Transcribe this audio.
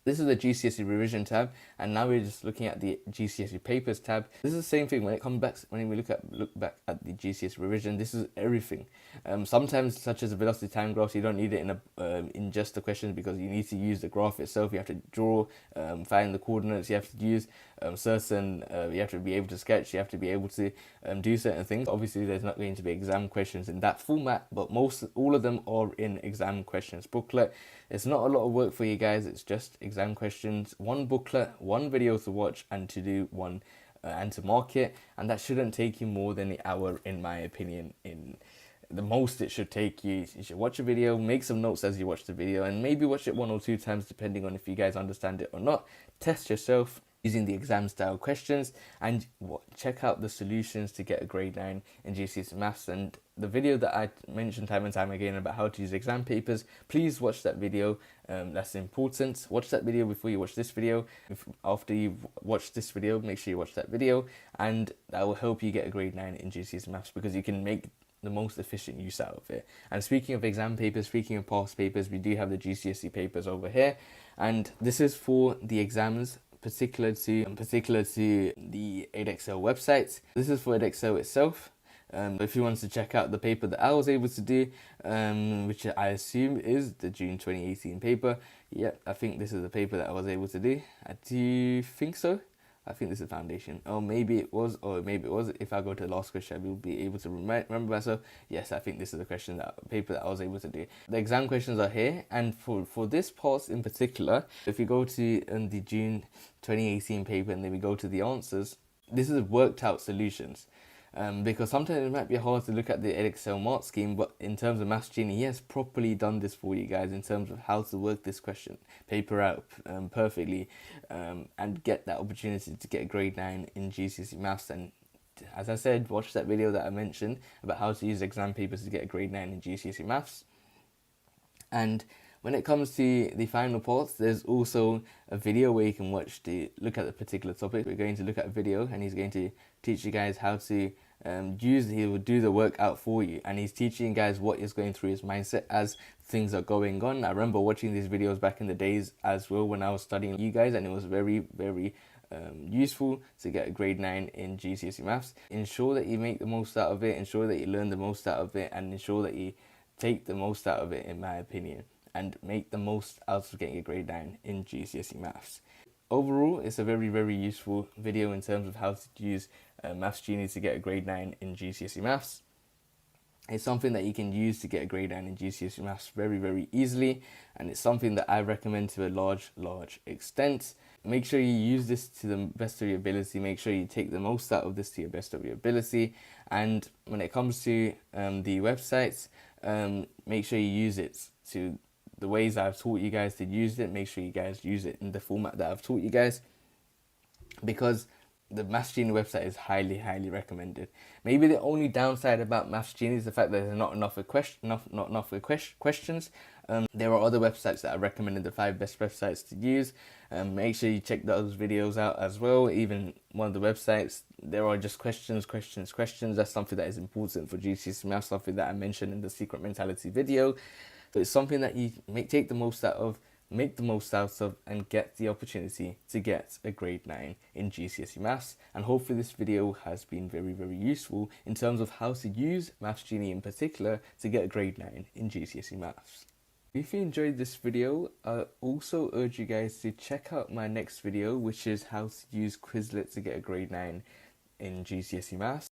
This is the GCSE revision tab, and now we're just looking at the GCSE papers tab. This is the same thing when it comes back, when we look back at the GCSE revision. This is everything. Sometimes, such as velocity time graphs, you don't need it in just the questions, because you need to use the graph itself. You have to draw, find the coordinates. You have to use you have to be able to sketch. You have to be able to do certain things. Obviously, there's not going to be exam questions in that format, but all of them are in exam questions booklet. It's not a lot of work for you guys. It's just exam questions, one booklet, one video to watch, and to do one and to mark it. And that shouldn't take you more than an hour, in my opinion. In the most it should take you should watch a video, make some notes as you watch the video, and maybe watch it 1 or 2 times depending on if you guys understand it or not. Test yourself using the exam style questions, and check out the solutions to get a grade 9 in GCSE maths. And the video that I mentioned time and time again about how to use exam papers, please watch that video. That's important. Watch that video before you watch this video. After you've watched this video, make sure you watch that video, and that will help you get a grade 9 in GCSE maths, because you can make the most efficient use out of it. And speaking of exam papers, speaking of past papers, we do have the GCSE papers over here, and this is for the exams particular to the Edexcel website. This is for Edexcel itself. If you want to check out the paper that I was able to do, which I assume is the June 2018 paper. Yep, I think this is the paper that I was able to do. I do think so. I think this is foundation. Or maybe it was, If I go to the last question, I will be able to remember myself. Yes, I think this is the paper that I was able to do. The exam questions are here, and for this part in particular, if you go to the June 2018 paper and then we go to the answers, this is worked out solutions. Because sometimes it might be hard to look at the Edexcel mark scheme, but in terms of Maths Genie, he has properly done this for you guys in terms of how to work this question paper out perfectly, and get that opportunity to get a grade 9 in GCSE Maths. And as I said, watch that video that I mentioned about how to use exam papers to get a grade 9 in GCSE Maths. And when it comes to the final parts, there's also a video where you can watch to look at the particular topic. We're going to look at a video, and he's going to teach you guys how to he will do the work out for you, and he's teaching you guys what is going through his mindset as things are going on. I remember watching these videos back in the days as well when I was studying you guys, and it was very, very useful to get a grade 9 in GCSE Maths. Ensure that you make the most out of it, ensure that you learn the most out of it, and ensure that you take the most out of it, in my opinion, and make the most out of getting a grade 9 in GCSE Maths. Overall, it's a very, very useful video in terms of how to use Maths Genie to get a grade 9 in GCSE Maths. It's something that you can use to get a grade 9 in GCSE Maths very, very easily, and it's something that I recommend to a large extent. Make sure you use this to the best of your ability. Make sure you take the most out of this to your best of your ability. And when it comes to the websites, make sure you use it to the ways I've taught you guys to use it. Make sure you guys use it in the format that I've taught you guys, because the Maths Genie website is highly, highly recommended. Maybe the only downside about Maths Genie is the fact that there's not enough questions. There are other websites that I recommended, the 5 best websites to use. Make sure you check those videos out as well. Even one of the websites, there are just questions. That's something that is important for GCSE Maths, something that I mentioned in the Secret Mentality video. So it's something that you take the most out of, make the most out of, and get the opportunity to get a grade 9 in GCSE Maths. And hopefully this video has been very, very useful in terms of how to use Maths Genie in particular to get a grade 9 in GCSE Maths. If you enjoyed this video, I also urge you guys to check out my next video, which is how to use Quizlet to get a grade 9 in GCSE Maths.